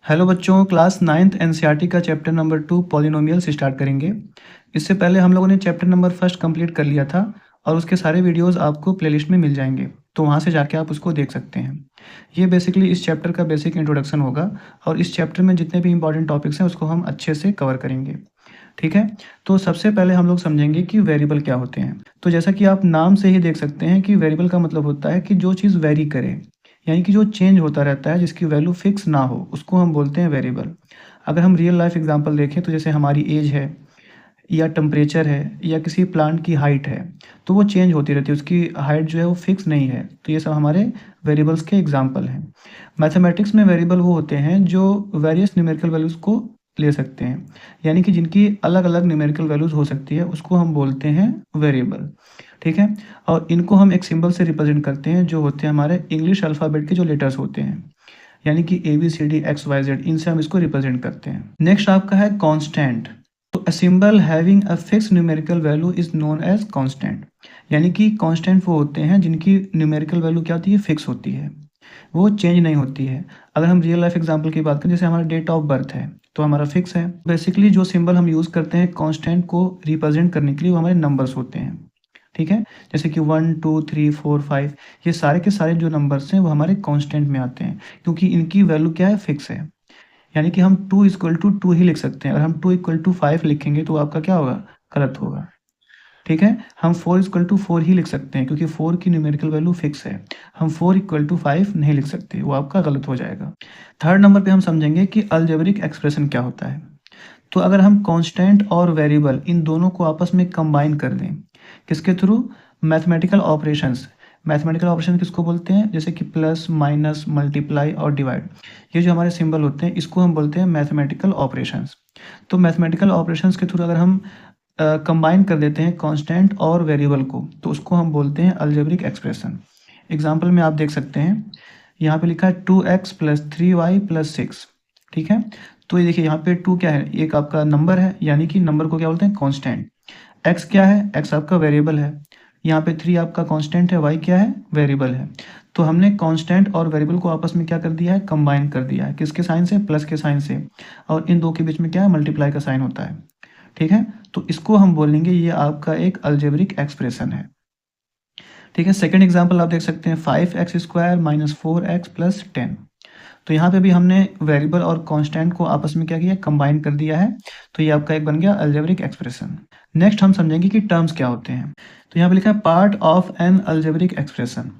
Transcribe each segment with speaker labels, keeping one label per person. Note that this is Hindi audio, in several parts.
Speaker 1: हेलो बच्चों, क्लास 9th एनसीईआरटी का चैप्टर नंबर 2 पॉलिनोमियल्स स्टार्ट करेंगे। इससे पहले हम लोगों ने चैप्टर नंबर फर्स्ट कंप्लीट कर लिया था और उसके सारे वीडियोस आपको प्लेलिस्ट में मिल जाएंगे, तो वहाँ से जाके आप उसको देख सकते हैं। ये बेसिकली इस चैप्टर का बेसिक इंट्रोडक्शन होगा और इस चैप्टर में जितने भी इंपॉर्टेंट टॉपिक्स हैं उसको हम अच्छे से कवर करेंगे। ठीक है, तो सबसे पहले हम लोग समझेंगे कि वेरिएबल क्या होते हैं। तो जैसा कि आप नाम से ही देख सकते हैं कि वेरिएबल का मतलब होता है कि जो चीज़ वेरी करे, यानी कि जो चेंज होता रहता है, जिसकी वैल्यू फिक्स ना हो, उसको हम बोलते हैं वेरिएबल। अगर हम रियल लाइफ एग्जांपल देखें तो जैसे हमारी एज है या टेम्परेचर है या किसी प्लांट की हाइट है, तो वो चेंज होती रहती है, उसकी हाइट जो है वो फिक्स नहीं है। तो ये सब हमारे वेरिएबल्स के एग्जांपल हैं। मैथमेटिक्स में वेरिएबल वो होते हैं जो वेरियस न्यूमेरिकल वैल्यूज़ को ले सकते हैं, यानी कि जिनकी अलग अलग न्यूमेरिकल वैल्यूज़ हो सकती है, उसको हम बोलते हैं वेरिएबल। ठीक है, और इनको हम एक सिंबल से रिप्रेजेंट करते हैं जो होते हैं हमारे इंग्लिश अल्फ़ाबेट के जो लेटर्स होते हैं, यानी कि A B C D X Y Z, इनसे हम इसको रिप्रेजेंट करते हैं। नेक्स्ट आपका है कांस्टेंट। तो a symbol having a fix numerical value is known as constant, यानी कि कांस्टेंट वो होते हैं जिनकी न्यूमेरिकल वैल्यू क्या होती है, फिक्स होती है, वो चेंज नहीं होती है। अगर हम रियल लाइफ एग्जांपल की बात करें, जैसे हमारा डेट ऑफ बर्थ है तो हमारा फिक्स है। बेसिकली जो सिंबल हम यूज़ करते हैं कांस्टेंट को रिप्रेजेंट करने के लिए, वो हमारे नंबर्स होते हैं। ठीक है, जैसे कि 1 2 3 4 5, ये सारे के सारे जो नंबर्स हैं वो हमारे कांस्टेंट में आते हैं, क्योंकि इनकी वैल्यू क्या है, फिक्स है। यानी कि हम 2 इक्वल टू 2 ही लिख सकते हैं। अगर हम 2 इक्वल टू 5 लिखेंगे तो आपका क्या होगा, गलत होगा। ठीक है, हम 4 इक्वल टू 4 ही लिख सकते हैं, क्योंकि 4 की न्यूमेरिकल वैल्यू फिक्स है। हम 4 इक्वल टू 5 नहीं लिख सकते, वो आपका गलत हो जाएगा। थर्ड नंबर पे हम समझेंगे कि अलजेब्रिक एक्सप्रेशन क्या होता है। तो अगर हम कांस्टेंट और वेरिएबल इन दोनों को आपस में कंबाइन कर दें, किसके through, mathematical operations. Mathematical operation किसको बोलते हैं, जैसे कि प्लस माइनस मल्टीप्लाई और डिवाइड, ये जो हमारे सिंबल होते हैं इसको हम बोलते हैं मैथमेटिकल ऑपरेशंस। तो मैथमेटिकल ऑपरेशंस के थ्रू अगर हम कंबाइन कर देते हैं कांस्टेंट और वेरिएबल को, तो उसको हम बोलते हैं अलजेब्रिक एक्सप्रेशन। एग्जाम्पल में आप देख सकते हैं, यहाँ पे लिखा है 2x प्लस 3y प्लस 6। ठीक है, तो ये देखिए यहाँ पे 2 क्या है, एक आपका नंबर है, यानी कि नंबर को क्या बोलते हैं, कांस्टेंट। x क्या है, x आपका वेरिएबल है। यहाँ पे 3 आपका कांस्टेंट है, y क्या है, वेरिएबल है। तो हमने कांस्टेंट और वेरिएबल को आपस में क्या कर दिया है, कंबाइन कर दिया है, किसके साइन से, प्लस के साइन से, और इन दो के बीच में क्या है, मल्टीप्लाई का साइन होता है। ठीक है, तो इसको हम बोलेंगे ये आपका एक अलजेब्रिक एक्सप्रेशन है। ठीक है, सेकंड एग्जांपल आप देख सकते हैं, 5x square minus 4x plus 10। तो यहाँ पे भी हमने वेरिएबल और कांस्टेंट को आपस में क्या किया, कंबाइन कर दिया है, तो ये आपका एक बन गया अलजेब्रिक एक्सप्रेशन। नेक्स्ट हम समझेंगे कि टर्म्स क्या होते हैं। तो यहाँ पे लिखा है part of N algebraic expression,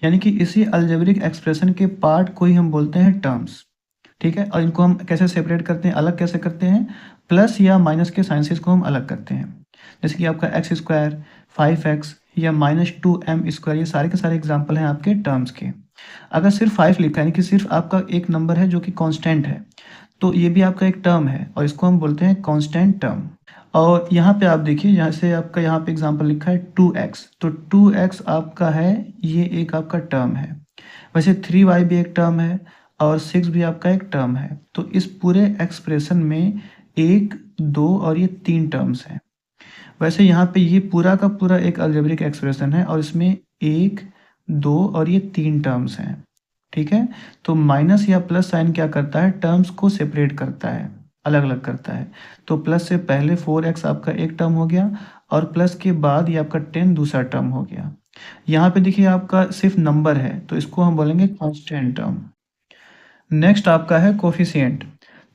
Speaker 1: यानी कि इसी अलजेब्रिक एक्सप्रेशन के पार्ट को ही हम बोलते हैं टर्म्स। ठीक है, और इनको हम कैसे सेपरेट करते हैं, अलग कैसे करते हैं, प्लस या माइनस के साइन से इसको हम अलग करते हैं। जैसे कि आपका एक्स स्क्वायर, 5x या -2m², ये सारे के सारे एग्जाम्पल हैं आपके टर्म्स के। अगर सिर्फ 5 लिखा है, यानी कि सिर्फ आपका एक नंबर है जो कि कांस्टेंट है, तो ये भी आपका एक टर्म है और इसको हम बोलते हैं कांस्टेंट टर्म। और यहाँ पे आप देखिए, यहाँ से आपका यहाँ पे एग्जाम्पल लिखा है 2x, तो 2x आपका है, ये एक आपका टर्म है। वैसे 3y भी एक टर्म है और 6 भी आपका एक टर्म है। तो इस पूरे एक्सप्रेशन में 1 2 और ये 3 टर्म्स हैं। वैसे यहाँ पे ये पूरा का पूरा एक अलजेब्रिक एक्सप्रेशन है और इसमें 1 2 और ये 3 टर्म्स हैं। ठीक है, तो माइनस या प्लस साइन क्या करता है, टर्म्स को सेपरेट करता है, अलग अलग करता है। तो प्लस से पहले 4x आपका एक टर्म हो गया और प्लस के बाद ये आपका 10 दूसरा टर्म हो गया। यहाँ पे देखिए आपका सिर्फ नंबर है, तो इसको हम बोलेंगे कांस्टेंट टर्म। नेक्स्ट आपका है कोफिशिएंट।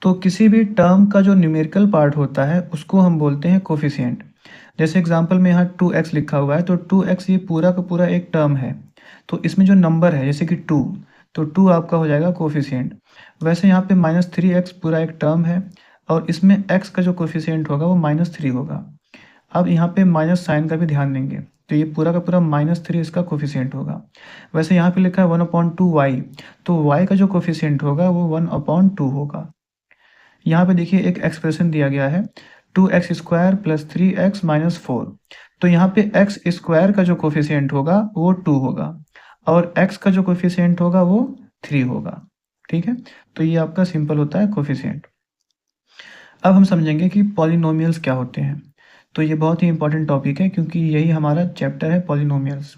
Speaker 1: तो किसी भी टर्म का जो न्यूमेरिकल पार्ट होता है उसको हम बोलते हैं कोफिशिएंट। जैसे एग्जांपल में यहाँ 2x लिखा हुआ है, तो 2x ये पूरा का पूरा एक टर्म है, तो इसमें जो नंबर है जैसे कि 2, तो 2 आपका हो जाएगा कोफिशिएंट। वैसे यहाँ पे -3x पूरा एक टर्म है और इसमें x का जो कोफिशिएंट होगा वो -3 होगा। अब यहाँ पे माइनस साइन का भी ध्यान देंगे, तो ये पूरा का पूरा -3 इसका कोफिशिएंट होगा। वैसे यहाँ पे लिखा है 1/2y, तो y का जो कोफिशिएंट होगा वो 1/2 होगा। यहाँ पे देखिए एक एक्सप्रेशन दिया गया है 2x square plus 3x minus 4, तो यहाँ पे x स्क्वायर का जो कोफिशिएंट होगा वो 2 होगा और x का जो कोफिशिएंट होगा वो 3 होगा। ठीक है, तो ये आपका सिंपल होता है कोफिशिएंट। अब हम समझेंगे कि पॉलिनोमियल्स क्या होते हैं। तो ये बहुत ही इंपॉर्टेंट टॉपिक है क्योंकि यही हमारा चैप्टर है पॉलिनोमियल्स।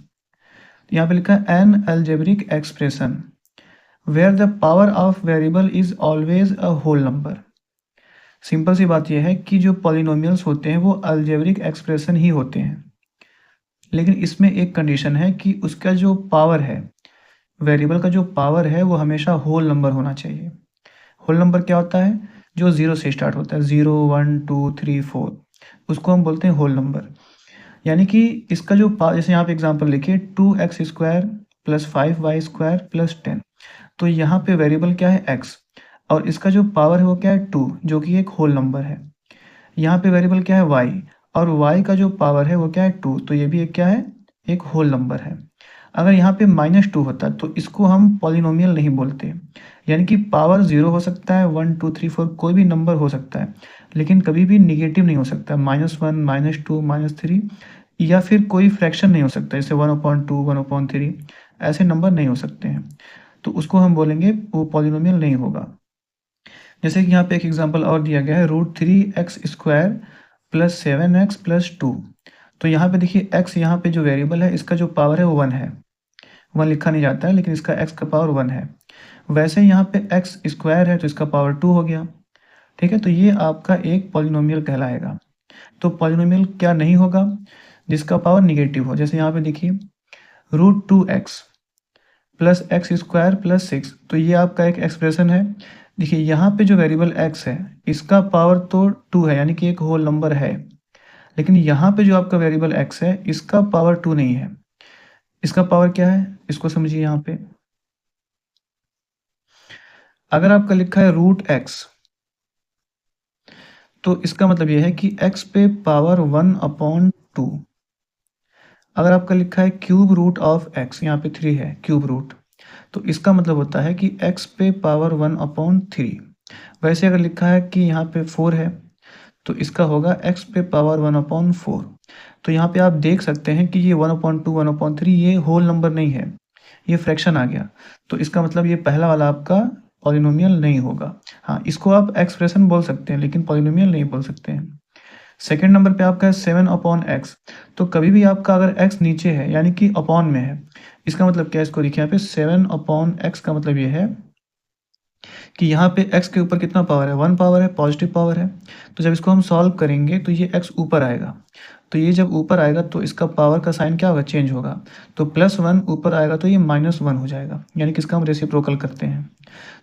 Speaker 1: यहाँ पे लिखा है an algebraic expression where the power of variable is always a whole number. Simple सी बात यह है कि जो पॉलिनोमियल्स होते हैं वो अलजेब्रिक एक्सप्रेशन ही होते हैं, लेकिन इसमें एक कंडीशन है कि उसका जो पावर है, वेरिएबल का जो पावर है वो हमेशा होल नंबर होना चाहिए। होल नंबर क्या होता है? जो ज़ीरो से स्टार्ट होता है, 0 1 2 3 4, उसको हम बोलते हैं होल नंबर। यानी कि इसका जो जैसे यहाँ पे एग्जांपल लिखिए 2x² प्लस 5y² प्लस 10। तो यहाँ पे वेरिएबल क्या है? x, और इसका जो पावर है वो क्या है? 2, जो कि एक होल नंबर है। यहाँ पे वेरिएबल क्या है? y, और y का जो पावर है वो क्या है? 2, तो ये भी एक क्या है? एक होल नंबर है। अगर यहाँ पे -2 होता तो इसको हम पॉलिनोमियल नहीं बोलते। यानी कि पावर 0 हो सकता है, 1 2 3 4 कोई भी नंबर हो सकता है, लेकिन कभी भी निगेटिव नहीं हो सकता। -1 -2 -3, या फिर कोई फ्रैक्शन नहीं हो सकता, जैसे 1/2 1/3, ऐसे नंबर नहीं हो सकते हैं। तो उसको हम बोलेंगे वो पॉलिनोमियल नहीं होगा। जैसे कि यहाँ पे एक एग्जांपल और दिया गया है, √3x² प्लस 7x प्लस 2। तो यहाँ पे देखिए x, यहाँ पे जो वेरिएबल है इसका जो पावर है वो 1 है। 1 लिखा नहीं जाता है, लेकिन इसका x का पावर 1 है। वैसे यहाँ पे x² है तो इसका पावर 2 हो गया। ठीक है, तो ये आपका एक पॉलिनोमियल कहलाएगा। तो पॉलिनोमियल क्या नहीं होगा? जिसका पावर निगेटिव हो। जैसे यहाँ पे देखिए √2x प्लस x² प्लस 6, तो ये आपका एक एक्सप्रेशन है। देखिए यहाँ पे जो वेरिएबल x है इसका पावर तो 2 है, यानी कि एक होल नंबर है, लेकिन यहाँ पे जो आपका वेरिएबल x है इसका पावर 2 नहीं है। इसका पावर क्या है? इसको समझिए। यहाँ पे अगर आपका लिखा है √x, तो इसका मतलब यह है कि x पे पावर 1/2। अगर आपका लिखा है क्यूब रूट ऑफ x, यहाँ पे 3 है क्यूब रूट, तो इसका मतलब होता है कि x पे पावर 1/3। वैसे अगर लिखा है कि यहाँ पे 4 है, तो इसका होगा x पे पावर 1/4। तो यहाँ पे आप देख सकते हैं कि ये 1/2 1/3 ये होल नंबर नहीं है, ये फ्रैक्शन आ गया। तो इसका मतलब ये पहला वाला आपका पॉलिनोमियल नहीं होगा। हाँ, इसको आप एक्सप्रेशन बोल सकते हैं, लेकिन पॉलिनोमियल नहीं बोल सकते हैं। सेकेंड नंबर पे आपका है 7/x। तो कभी भी आपका अगर x नीचे है, यानी कि अपॉन में है, इसका मतलब क्या है? इसको देखिए यहाँ पे 7/x का मतलब ये है कि यहाँ पे x के ऊपर कितना पावर है? 1 पावर है, पॉजिटिव पावर है। तो जब इसको हम सॉल्व करेंगे तो ये x ऊपर आएगा। तो ये जब ऊपर आएगा तो इसका पावर का साइन क्या होगा? चेंज होगा। तो +1 ऊपर आएगा तो ये -1 हो जाएगा, यानी कि इसका हम रेसिप्रोकल करते हैं।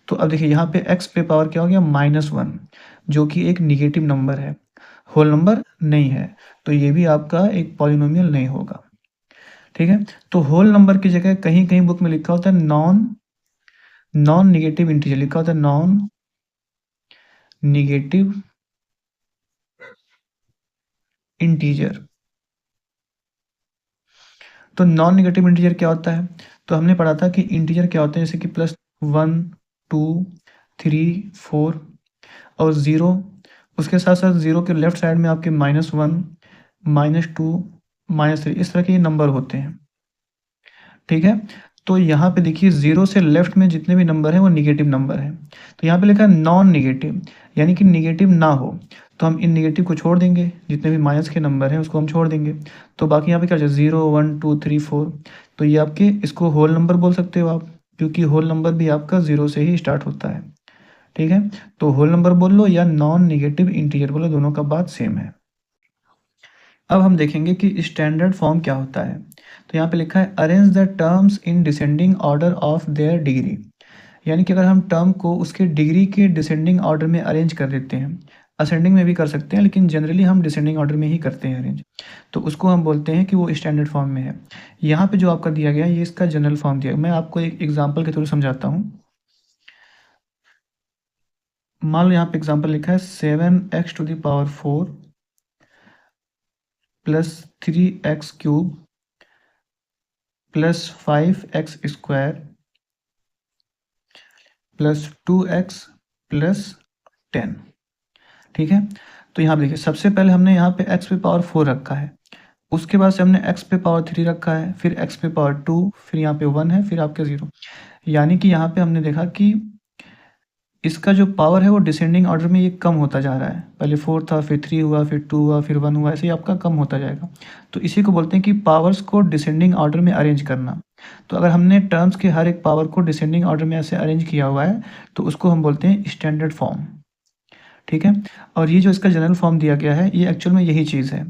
Speaker 1: तो अब देखिए यहाँ पे x पे पावर क्या हो गया? -1, जो कि एक निगेटिव नंबर है, होल नंबर नहीं है। तो ये भी आपका एक पॉलिनोमियल नहीं होगा। ठीक है, तो होल नंबर की जगह कहीं कहीं बुक में लिखा होता है नॉन निगेटिव इंटीजर, लिखा होता है नॉन निगेटिव इंटीजर। तो नॉन निगेटिव इंटीजर क्या होता है? तो हमने पढ़ा था कि इंटीजर क्या होते हैं, जैसे कि +1 2 3 4 और 0। उसके साथ साथ 0 के लेफ्ट साइड में आपके -1 -2 -3, इस तरह के ये नंबर होते हैं। ठीक है, तो यहाँ पे देखिए 0 से लेफ्ट में जितने भी नंबर हैं वो निगेटिव नंबर हैं। तो यहाँ पे लिखा है नॉन निगेटिव, यानी कि निगेटिव ना हो। तो हम इन निगेटिव को छोड़ देंगे, जितने भी माइनस के नंबर हैं उसको हम छोड़ देंगे। तो बाकी यहाँ पे क्या बचा? 0 1 2 3 4। तो ये आपके, इसको होल नंबर बोल सकते हो आप, क्योंकि होल नंबर भी आपका 0 से ही स्टार्ट होता है। ठीक है, तो होल नंबर बोल लो या नॉन निगेटिव इंटीजर बोलो, दोनों का बात सेम है। अब हम देखेंगे कि स्टैंडर्ड फॉर्म क्या होता है। तो यहाँ पे लिखा है arrange the terms in descending order of their degree. यानी कि अगर हम टर्म को उसके डिग्री के डिसेंडिंग ऑर्डर में अरेंज कर देते हैं, असेंडिंग में भी कर सकते हैं, लेकिन जनरली हम डिसेंडिंग ऑर्डर में ही करते हैं अरेंज, तो उसको हम बोलते हैं कि वो स्टैंडर्ड फॉर्म में है। यहाँ पे जो आपका दिया गया है ये इसका जनरल फॉर्म दिया है। मैं आपको एक एग्जाम्पल के थ्रू समझाता हूँ। मान लो यहाँ पे एग्जाम्पल लिखा है 7x⁴ plus 3x³ plus 5x² plus 2x plus 10। ठीक है, तो यहाँ पे देखिए सबसे पहले हमने यहाँ पे x पे पावर 4 रखा है, उसके बाद से हमने x पे पावर 3 रखा है, फिर x पे पावर 2, फिर यहाँ पे 1 है, फिर आपके 0। यानी कि यहाँ पे हमने देखा कि इसका जो पावर है वो डिसेंडिंग ऑर्डर में ये कम होता जा रहा है। पहले 4 था, फिर 3 हुआ, फिर 2 हुआ, फिर 1 हुआ, ऐसे ही आपका कम होता जाएगा। तो इसी को बोलते हैं कि पावर्स को डिसेंडिंग ऑर्डर में अरेंज करना। तो अगर हमने टर्म्स के हर एक पावर को डिसेंडिंग ऑर्डर में ऐसे अरेंज किया हुआ है तो उसको हम बोलते हैं स्टैंडर्ड फॉर्म। ठीक है, और ये जो इसका जनरल फॉर्म दिया गया है ये एक्चुअल में यही चीज़ है।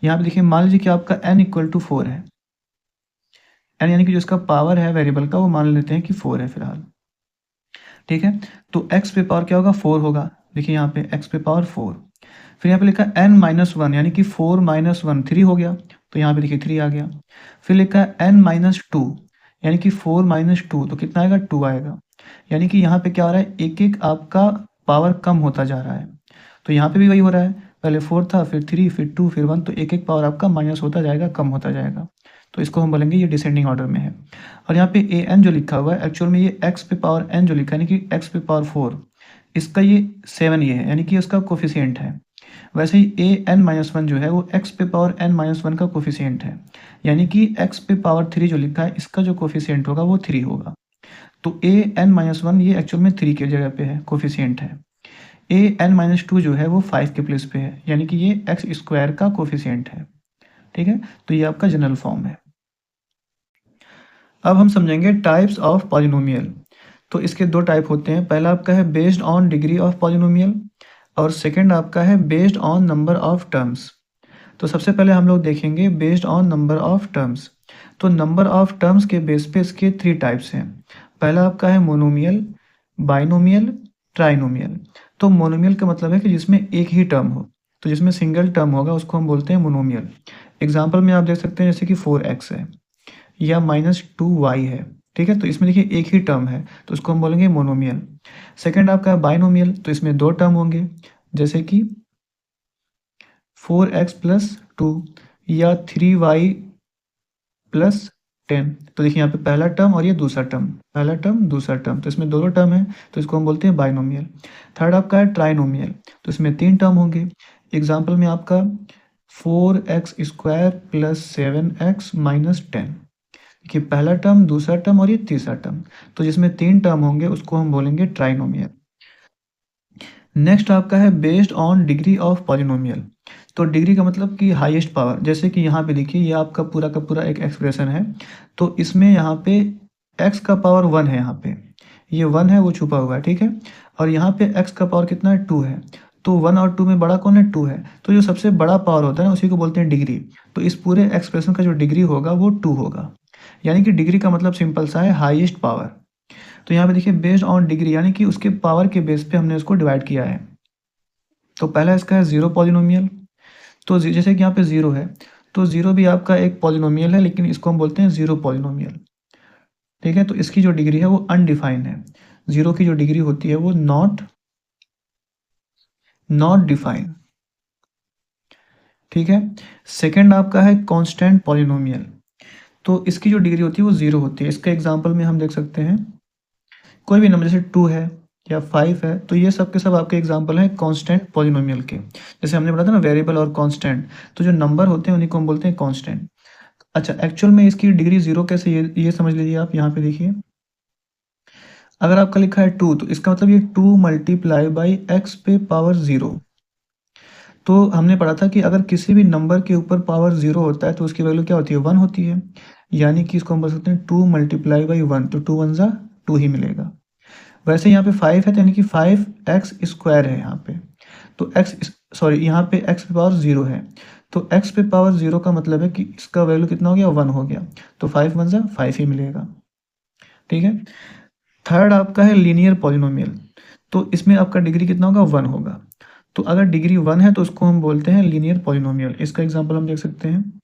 Speaker 1: यहाँ पे देखिए, मान लीजिए कि आपका n इक्वल टू 4 है। n यानी कि जो इसका पावर है वेरिएबल का वो मान लेते हैं कि 4 है फिलहाल। ठीक है, तो x पे पावर क्या होगा, 4 होगा। देखिए यहाँ पे x पे पावर 4। फिर यहाँ पे लिखा n माइनस 1 यानी कि 4 माइनस 1 3 हो गया, तो यहाँ पे देखिए 3 आ गया। फिर लिखा n माइनस 2 यानी कि 4 माइनस 2, तो कितना आएगा, 2 आएगा। यानी कि यहाँ पे क्या हो रहा है, एक एक आपका पावर कम होता जा रहा है। तो यहाँ पे भी वही हो रहा है, पहले 4 था, फिर 3, फिर 2, फिर 1, तो एक एक पावर आपका माइनस होता जाएगा, कम होता जाएगा। तो इसको हम बोलेंगे ये डिसेंडिंग ऑर्डर में है। और यहाँ पे ए एन जो लिखा हुआ है एक्चुअल में ये एक्स पे पावर एन जो लिखा है, यानी कि एक्स पे पावर 4, इसका ये 7 ये है, यानी कि इसका कोफिशिएंट है। वैसे ही ए एन माइनस 1 जो है वो एक्स पे पावर एन माइनस 1 का कोफिशिएंट है, यानी कि एक्स पे पावर 3 जो लिखा है इसका जो कोफिशिएंट होगा वो 3 होगा। तो ए एन माइनस 1 ये एक्चुअल में 3 की जगह पे है, कोफिशिएंट है। ए एन माइनस 2 जो है वो 5 के प्लेस पे है, यानी कि ये एक्स स्क्वायर का कोफिशिएंट है। ठीक है, तो ये आपका जनरल फॉर्म है। अब हम समझेंगे टाइप्स ऑफ पॉलिनोमियल। तो इसके दो टाइप होते हैं, पहला आपका है based on degree of polynomial और सेकंड आपका है based on number of terms. तो सबसे पहले हम लोग देखेंगे based on number of terms. तो नंबर ऑफ टर्म्स के बेस पे इसके 3 टाइप्स हैं। पहला आपका है मोनोमियल, बाइनोमियल, ट्राइनोमियल। तो मोनोमियल का मतलब है कि जिसमें एक ही टर्म हो, तो जिसमें सिंगल टर्म होगा उसको हम बोलते हैं मोनोमियल। एग्जाम्पल में आप देख सकते हैं जैसे कि 4x है या -2y है। ठीक है, तो इसमें देखिए एक ही टर्म है तो उसको हम बोलेंगे मोनोमियल। सेकंड आपका बाइनोमियल, तो इसमें दो टर्म होंगे, जैसे कि 4x प्लस 2 या 3y प्लस 10। तो देखिए यहाँ पे पहला टर्म और ये दूसरा टर्म, पहला टर्म दूसरा टर्म, तो इसमें दोनों टर्म है तो इसको हम बोलते हैं बाइनोमियल। थर्ड आपका है ट्राइनोमियल, तो इसमें 3 टर्म होंगे। एग्जाम्पल में आपका 4x square plus 7x minus 10, कि पहला टर्म, दूसरा टर्म और ये तीसरा टर्म, तो जिसमें 3 टर्म होंगे उसको हम बोलेंगे ट्राइनोमियल। नेक्स्ट आपका है based on degree of polynomial. तो डिग्री का मतलब कि हाईएस्ट पावर, जैसे कि यहाँ पे देखिए ये आपका पूरा का पूरा एक एक्सप्रेशन है, तो इसमें यहाँ पे x का पावर 1 है, यहाँ पे ये 1 है वो छुपा हुआ है। ठीक है, और यहाँ पे x का पावर कितना है, 2 है। तो 1 और 2 में बड़ा कौन है, 2 है। तो जो सबसे बड़ा पावर होता है ना उसी को बोलते हैं डिग्री। तो इस पूरे एक्सप्रेशन का जो डिग्री होगा वो 2 होगा, यानी कि डिग्री का मतलब सिंपल सा है हाईएस्ट पावर। तो यहाँ पे देखिए बेस्ड ऑन डिग्री यानी कि उसके पावर के बेस पे हमने उसको डिवाइड किया है। तो पहला इसका है जीरो पॉलिनोमियल। तो जैसे कि यहाँ पे जीरो है, तो जीरो भी आपका एक पॉलिनोमियल है, लेकिन इसको हम बोलते हैं जीरो पॉलिनोमियल। ठीक है, तो इसकी जो डिग्री है वो अनडिफाइंड है। जीरो की जो डिग्री होती है वो नॉट डिफाइंड। ठीक है, सेकंड आपका है कांस्टेंट पॉलिनोमियल। तो इसकी जो डिग्री होती है वो जीरो होती है। इसका एग्जांपल में हम देख सकते हैं कोई भी नंबर, जैसे 2 है या 5 है, तो ये सब के सब आपके एग्जांपल हैं कांस्टेंट पॉलिनोमियल के। जैसे हमने पढ़ा था ना वेरिएबल और कांस्टेंट, तो जो नंबर होते हैं उन्हीं को हम बोलते हैं कांस्टेंट। अच्छा, एक्चुअल में इसकी डिग्री जीरो कैसे, ये समझ लीजिए आप। यहाँ पे देखिए अगर आपका लिखा है 2, तो इसका मतलब ये 2 मल्टीप्लाई बाई एक्स पे पावर 0। तो हमने पढ़ा था कि अगर किसी भी नंबर के ऊपर पावर 0 होता है तो उसकी वैल्यू क्या होती है, 1 होती है। यानी कि इसको हम बोल सकते हैं 2 मल्टीप्लाई बाई 1, तो 2 1 जा 2 ही मिलेगा। वैसे यहाँ पे 5 है तो यानी कि 5x स्क्वायर है यहाँ पे। तो यहाँ पे x पे पावर 0 है, तो x पे पावर 0 का मतलब है कि इसका वैल्यू कितना हो गया, 1 हो गया। तो 5 1 जा 5 ही मिलेगा। ठीक है, थर्ड आपका है लीनियर पॉलिनोमियल। तो इसमें आपका डिग्री कितना होगा, 1 होगा। तो अगर डिग्री 1 है तो उसको हम बोलते हैं लीनियर पॉलिनोमियल। इसका एग्जांपल हम देख सकते हैं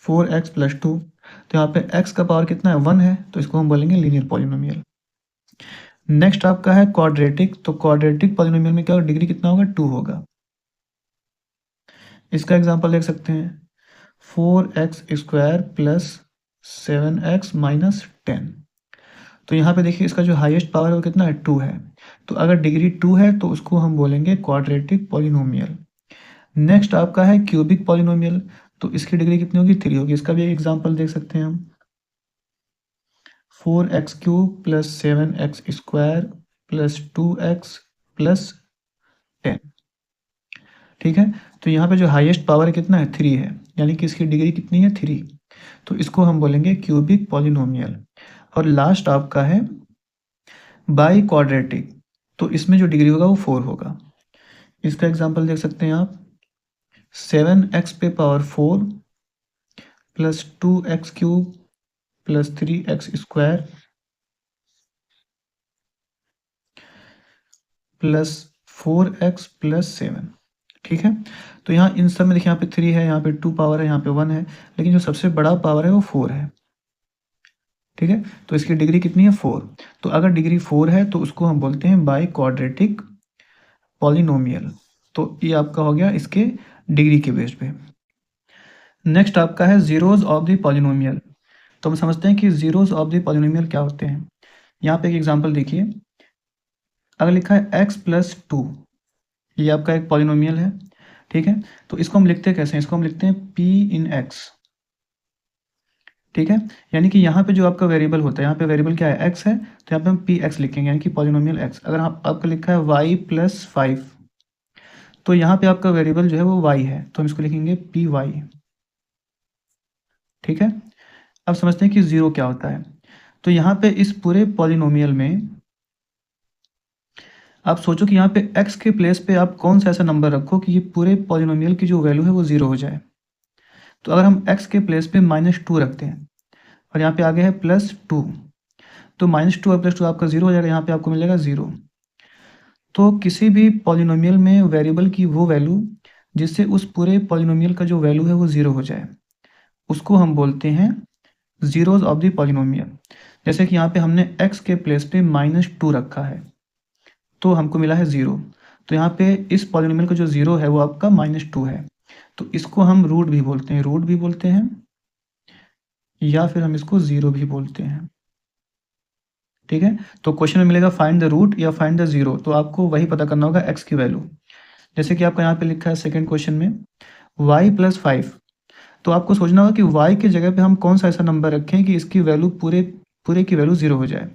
Speaker 1: 4x प्लस 2। तो यहाँ पे x का पावर कितना है, 1 है, तो इसको हम बोलेंगे लीनियर पॉलिनोमियल। नेक्स्ट आपका है क्वाड्रेटिक। तो क्वाड्रेटिक पॉलिनोमियल में क्या डिग्री कितना होगा, 2 होगा। इसका एग्जांपल देख सकते हैं 4x square plus 7x minus 10। तो यहाँ पे देखिए इसका जो हाईएस्ट पावर है वो कितना है, 2 है। तो अगर डिग्री 2 है तो उसको हम बोलेंगे क्वाड्रेटिक पॉलिनोमियल। नेक्स्ट आपका है क्यूबिक पॉलिनोमियल। तो इसकी डिग्री कितनी होगी, 3 होगी। इसका भी एग्जांपल देख सकते हैं हम 4x cube plus 7x square plus 2x plus 10। ठीक है, तो यहाँ पे जो हाईएस्ट पावर है कितना है, 3 है, यानी कि इसकी डिग्री कितनी है, 3। तो इसको हम बोलेंगे क्यूबिक पॉलिनोमियल। और लास्ट आपका है बाई क्वाड्रेटिक, तो इसमें जो डिग्री होगा वो 4 होगा। इसका एग्जांपल देख सकते हैं आप, 7x पे power 4 plus 2x cube plus 3x square plus 4x plus 7। ठीक है, तो यहाँ इन सब में देखिए, यहाँ पे 3 है, यहाँ पे 2 पावर है, यहाँ पे 1 है, लेकिन जो सबसे बड़ा पावर है वो 4 है। ठीक है, तो इसकी डिग्री कितनी है? 4। तो अगर डिग्री 4 है तो उसको हम बोलते हैं बाई क्वाड्रेटिक पॉलिनोमियल। तो ये आपका हो गया इसके डिग्री के बेस पे। नेक्स्ट आपका है जीरोज ऑफ द पॉलिनोमियल। तो हम समझते हैं कि जीरोज ऑफ द पॉलिनोमियल क्या होते हैं। यहाँ पे एक एग्जांपल देखिए, अगर लिखा है x प्लस 2, ये आपका एक पॉलिनोमियल है। ठीक है, तो इसको हम लिखते हैं कैसे हैं? इसको हम लिखते हैं p इन x। ठीक है, यानी कि यहाँ पे जो आपका वेरिएबल होता है, यहाँ पे वेरिएबल क्या है? x है, तो यहाँ पे हम पी एक्स लिखेंगे, यानी कि पॉलिनोमियल x। अगर आपका लिखा है y प्लस 5, तो यहाँ पे आपका वेरिएबल जो है वो y है, तो हम इसको लिखेंगे पी वाई। ठीक है, अब समझते हैं कि ज़ीरो क्या होता है। तो यहाँ पे इस पूरे पॉलिनोमियल में आप सोचो कि यहाँ पे x के प्लेस पे आप कौन सा ऐसा नंबर रखो कि ये पूरे पॉलिनोमियल की जो वैल्यू है वो ज़ीरो हो जाए। तो अगर हम x के प्लेस पे -2 रखते हैं और यहाँ पे आगे है +2, तो -2 और +2 आपका ज़ीरो हो जाएगा, यहाँ पे आपको मिलेगा ज़ीरो। तो किसी भी पॉलिनोमियल में वेरिएबल की वो वैल्यू जिससे उस पूरे पॉलिनोमियल का जो वैल्यू है वो ज़ीरो हो जाए, उसको हम बोलते हैं ज़ीरोज़ ऑफ द पॉलिनोमियल। जैसे कि यहाँ पे हमने x के प्लेस पे -2 रखा है, तो हमको मिला है ज़ीरो। तो यहाँ पे इस पॉलिनोमियल का जो ज़ीरो है वो आपका -2 है, तो इसको हम रूट भी बोलते हैं, रूट भी बोलते हैं, या फिर हम इसको ज़ीरो भी बोलते हैं। ठीक है, तो क्वेश्चन में मिलेगा फाइंड द रूट या फाइंड द ज़ीरो, तो आपको वही पता करना होगा x की वैल्यू। जैसे कि आपका यहाँ पे लिखा है सेकंड क्वेश्चन में y प्लस 5, तो आपको सोचना होगा कि y की जगह पे हम कौन सा ऐसा नंबर रखें कि इसकी वैल्यू पूरे की वैल्यू ज़ीरो हो जाए।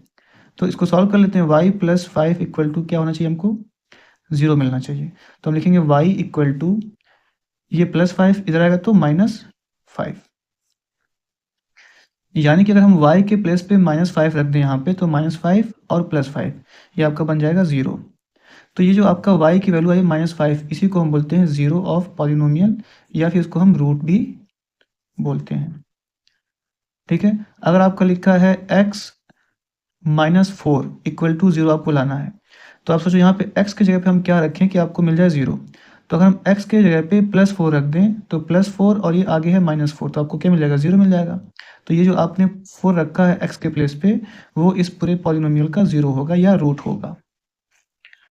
Speaker 1: तो इसको सॉल्व कर लेते हैं, y प्लस 5 इक्वल टू क्या होना चाहिए? हमको ज़ीरो मिलना चाहिए। तो हम लिखेंगे y इक्वल टू, ये +5 इधर आएगा तो -5, यानी कि अगर हम y के प्लेस पे -5 रख दें यहाँ पे, तो -5 और +5 ये आपका बन जाएगा ज़ीरो। तो ये जो आपका y की वैल्यू आई -5, इसी को हम बोलते हैं ज़ीरो ऑफ पॉलिनोमियल, या फिर इसको हम रूट भी बोलते हैं। ठीक है, अगर आपका लिखा है x -4 इक्वल टू ज़ीरो आपको लाना है, तो आप सोचो यहाँ पे x की जगह पे हम क्या रखें कि आपको मिल जाए ज़ीरो। तो अगर हम x के जगह पे +4 रख दें, तो +4 और ये आगे है -4, तो आपको क्या मिल जाएगा? ज़ीरो मिल जाएगा। तो ये जो आपने 4 रखा है x के प्लेस पे, वो इस पूरे पॉलिनोमियल का ज़ीरो होगा या रूट होगा।